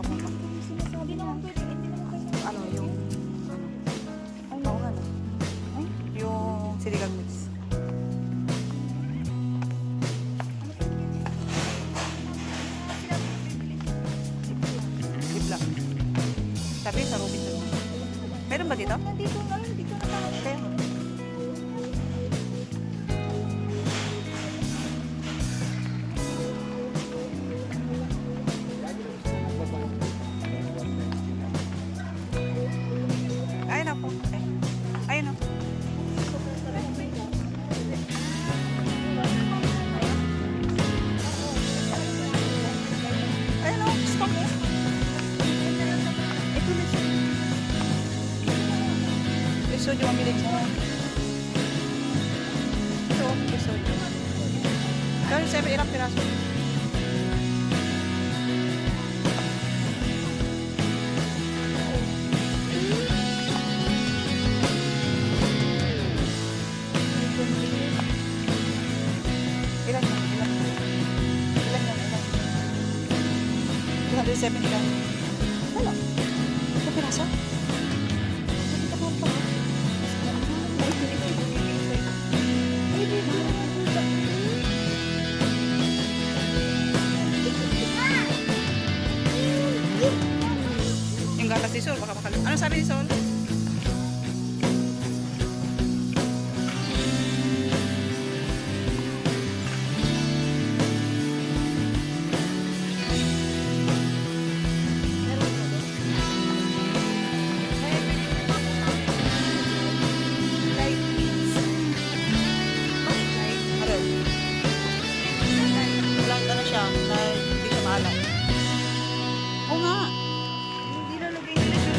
baka mo. Sinasabi naman pwede, hindi naman kayo. Ano, yung... Ano? Ay, Oo nga, no? Ay, Yung siligang mix. Ziploc. Sabi sa Robinson. Meron ba dito? nandito na rin, dito na tayo. Kaya nga. Ayun na po. Ayun na. Ayun na. Stop. Ito na siya. Episode yung mabilis mo. Ito, episode. Gawin sa ilang piraso. Ilan yan? Ilan? Ilan yan? Ilan? 270 lang. Wala. Ito piraso? Yung gatas ni Sol, baka makal... Ano sabi ni Sol? Ano? Walang ano siya, na hindi siya maalat. Oo nga. Hindi lalagay nila siya.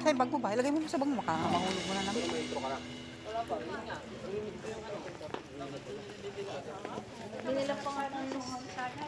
Sa yung bag mo ba? Ilagay mo sa bag mo. Mahulog mo na naman. Binilang pa nga ng sana.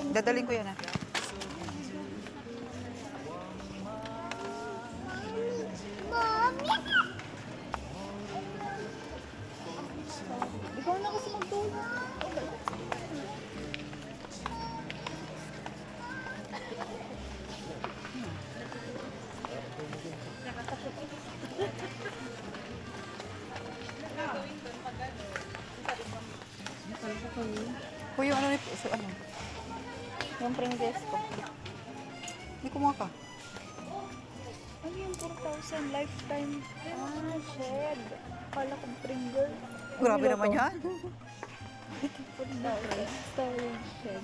Dadaling ko yan ah. Ikaw na kasi magtulong. Kuya, yung ano ni... Ano? Yung Pringles ko. Hindi kumuha ka. Ano yung 4,000 lifetime? Ah, shed. Kala kong Pringle. Grabe naman yan. 4,000 storage shed.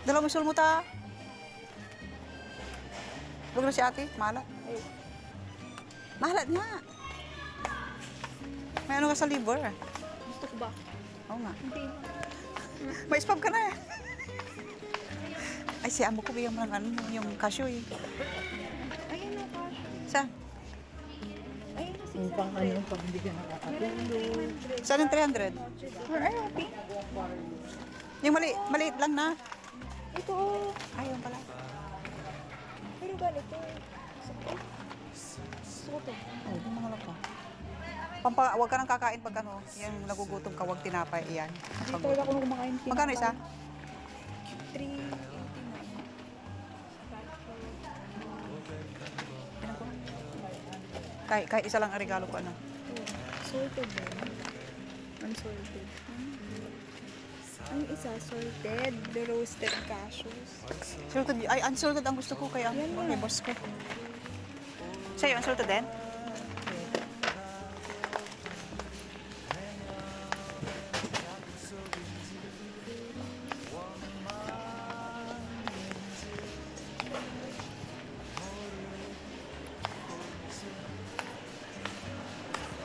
Dala mo sul mo ta. Huwag na si ate. Mahalat. Ay, Mahalat nga. May ano ka sa liver? Gusto ko ba? Oo nga. Hindi. May spam ka na eh. Ay, si amo ko bigyan mo ng ano, yung cashew eh. Ayun na ka. Saan? Ayun na Yung pang ano, pag hindi ka nakakatulog. Saan yung 300? Ay, okay. Yung maliit lang na. Ito. Ayun pala. Pero ganito. Gusto ko to. Oh, yung mga lapa. Huwag ka nang kakain pag ano, yung nagugutom ka, huwag tinapay, iyan. Hindi talaga ako kumakain. Magkano isa? 389. Kahit isa lang ang regalo ko, ano. Salted ba? Unsalted. Ang isa, salted. The roasted cashews. Salted, ay, unsalted ang gusto ko, kaya Yan na. may boss ko. Sa'yo, unsalted din?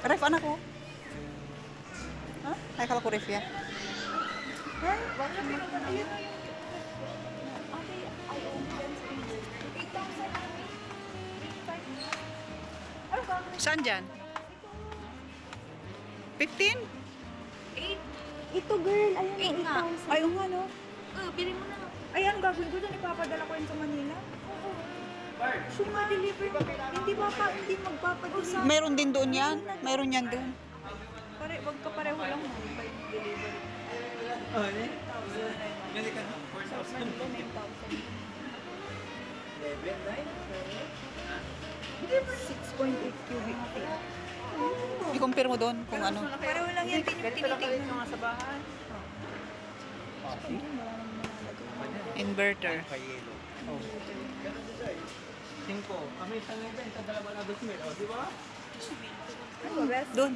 Ref, anak ko. Ha? Ay, kala ko ref yan. Ay, bakit mo naman ayun na yung... Ate, I own 8,000. Ano ka? Saan dyan? 15? 8? Ito girl, ayun Eight na, nga. 8,000. Ay, oo nga, no? Bili mo na. Ayan, gagawin ko dyan, ipapadala ko yun sa Manila. Sure ma-deliver. Hindi magpapadeliver. Mayroon din doon yan. Mayroon yan doon. Wag ka pareho lang mo. Deliver. Oh, ano? Bili ka na? Sa Manila, 9,000. 6.8 cubic feet. I-compare mo doon kung ano. Pareho lang yan, tinitignan. Mga sa bahay. Inverter. Payelo. Oh. 5. Kami isang event, sa 2 na 2,000. O, di ba? Ano ba, best? Doon.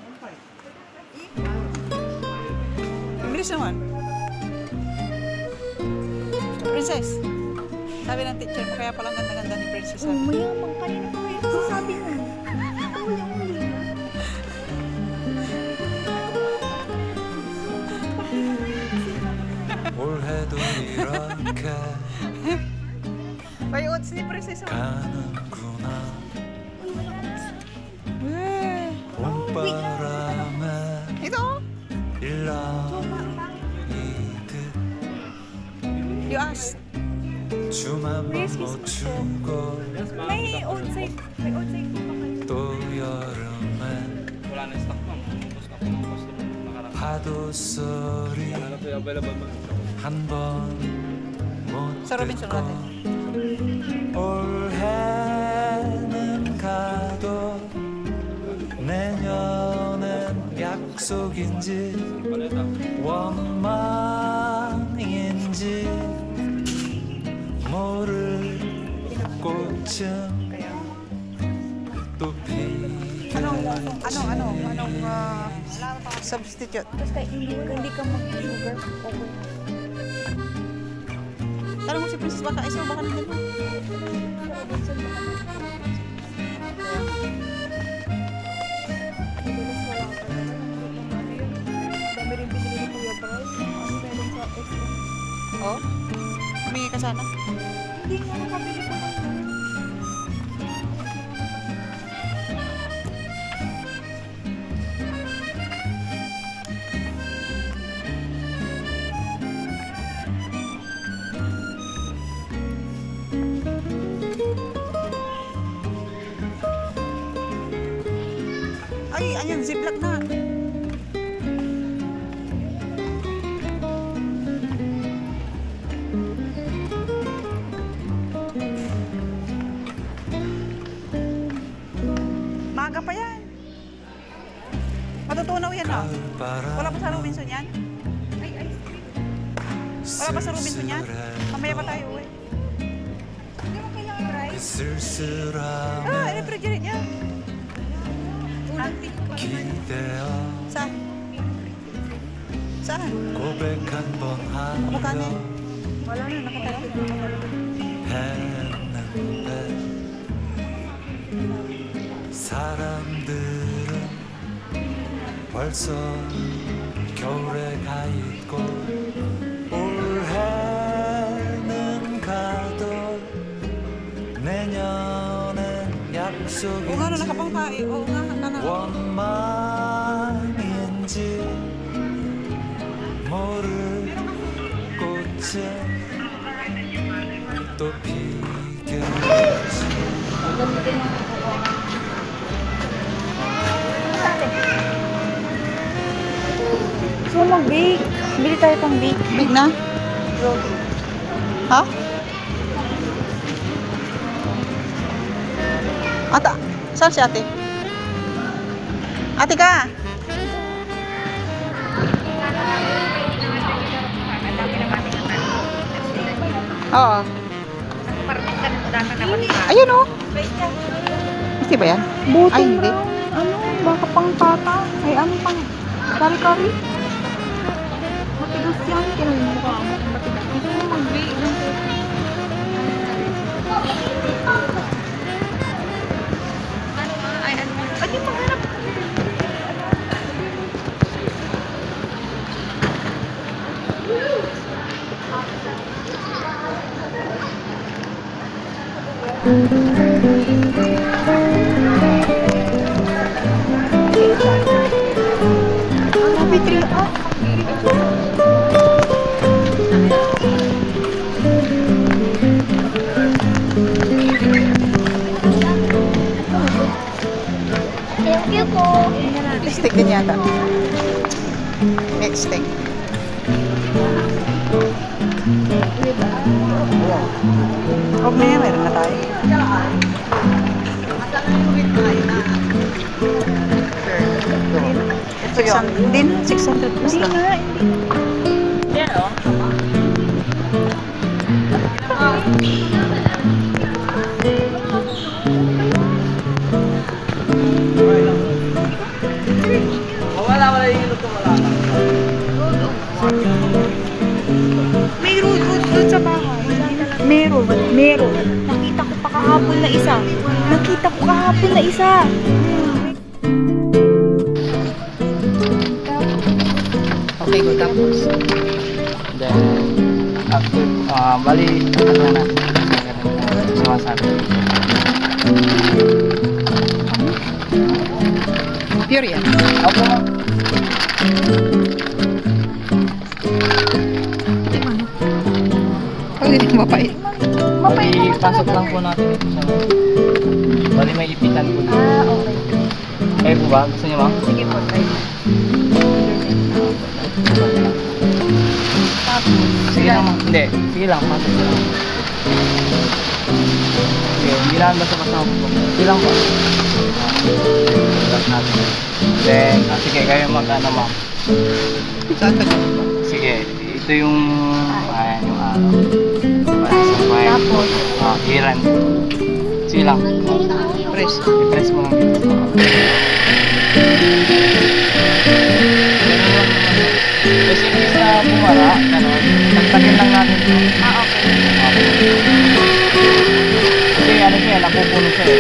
Ang bilis naman. Princess. Sabi ng teacher mo, kaya palang ganda-ganda ni Princess. Oh, mayamang kanina pa rin. Sasabi mo. Uli. 올해도 이렇게 May odds ni Princess. 가는구나 Eh. 봄바람에 Ito. 일랑이듯 You asked. 춤 한 번 못 추고 May outside pa kayo. 또 여름엔 Wala na stock, ma'am. Tapos na po ng customer. Nakarang. 파도 소리 Ano po yung available, ma'am? 한 번 못 Sa Robinson 듣고 natin. 올해는 가도 내년엔 약속인지 Paleta. 원망인지 모를 꽃은 또 Anong 피겠지 substitute? Tapos kahit hindi ka mag-sugar, okay. Tanong mo si Princess baka isa baka nandun mo. Robinson ba kami? Madalas wala ka. Ano yun? Dami rin binili ni Kuya Bray. Ano meron sa extra? Oh? Humingi ka sana. Hindi nga nakabili ko ng Ay, ayan, ziplock na. Maaga pa yan. Matutunaw yan, ah. Wala pa sa Robinson yan? Wala pa sa Robinson yan? Mamaya pa tayo, uwi. Hindi mo kailangan rice. 쓸쓸함에 Refrigerate yan. 기대어 Saan? Saan? 고백 한 번 Kumukha na 하려 eh. Wala na, nakatalo. 했는데 사람들은 벌써 겨울에 가 있고 올해는 가도 내년엔 약속인지 Oo nga, no, nakapangkain. Oo nga, kana. 원망인지 모를 꽃에 또 피겠지. So, mag-bake. Bili tayo pang bake. Big na? Ha? Ata, saan si ate? Ate ka? Oo. Ayun o. Hindi ba yan? Bottom Ay, hindi. round. Ano? Baka pang pata. Ay, ano pang? Kari-kari? Matigas yan. Kailan yung mukha mo? Matigas. Gusto mo mag-bake. Ay, di maghanap. Happy 3 up. Thank you po. Stick din yata. Next stick. Huwag na yan, meron na tayo. Ito yun. Hindi na, 600 plus Hindi lang. nga, hindi. Wala yung luto, wala. May road doon sa bahay. Meron. Nakita ko pa kahapon na isa. Okay, good. Tapos. Then, after, bali, ano na, sumasabi. Pure yan. Ako mo. Pag hindi mapait. Bali, pasok lang po natin ito sa bali, may ipitan po dito. Okay. Kayo po ba? Gusto niyo ba? Sige po, try. Sige lang, hindi. Sige lang, pasok lang. Sige, hindi lang basta-basta ako po. Sige lang po. Start natin. Then, sige, kayo mag-ano ma'am. Saan ka dyan? Sige, ito yung, ayan yung ano. Tapos, iran. Sige lang. Press. I-press mo lang dito. Kasi imbis na bumara, gano'n, tagtagin lang natin ito. Okay. Kasi ano siya, napupuno siya eh.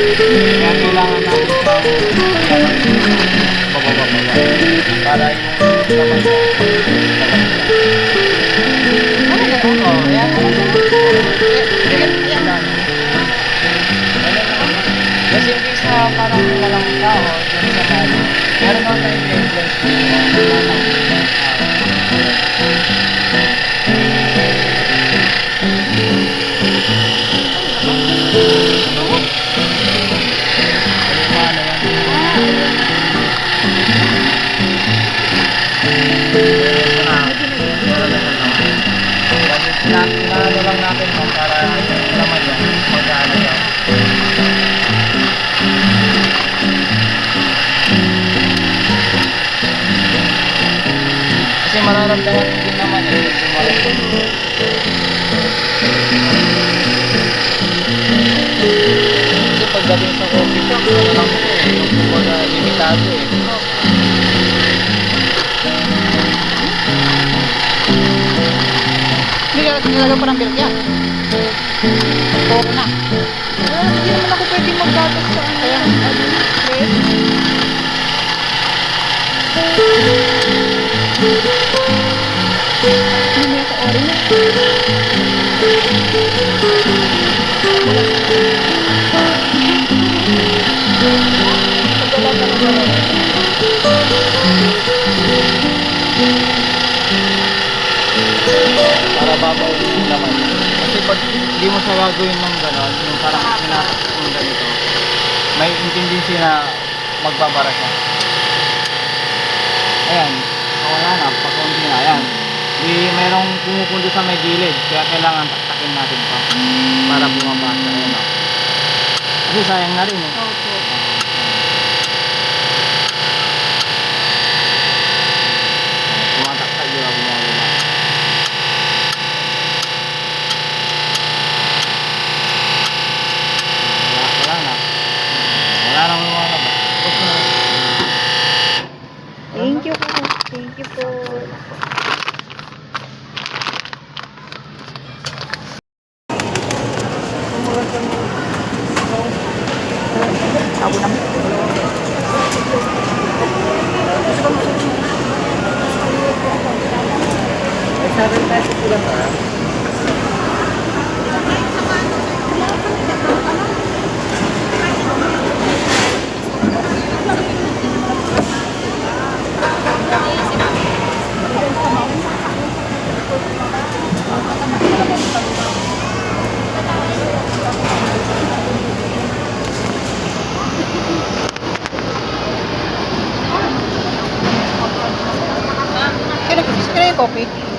Kaya kailangan natin bababa. Para yung laman niya. Oo, ayan mo lang. Kasi in case na parang walang tao dyan sa tali, meron naman tayong gameplay. Pinalo lang natin para naman yan, magkano yan. Kasi mararamdaman din naman eh. Kasi pagdating sa coffee shop, ano lang ito eh. Yung kumbaga limitado eh. Nilagay pa ng milk yan. Oo na. Hindi naman ako pwede magdatos sa ano. Kaya, Fresh. hindi mo siya gagawin ng gano'n, yung parang tinatak yung ganito, may tendency na magbabara siya. Ayan, so wala na, pagkaunti na, ayan. Mayroong pumupunto sa may gilid, kaya kailangan taktakin natin pa para bumabasa. Ayan o. Kasi sayang na rin eh. Opo. Tumataktak yung bumababa. Wala na. Wala nang lumalabas. Tapos na. Thank you po. Thank you po. Tabo naman. Sabi tayo sa sila ba? Kaya yung coffee?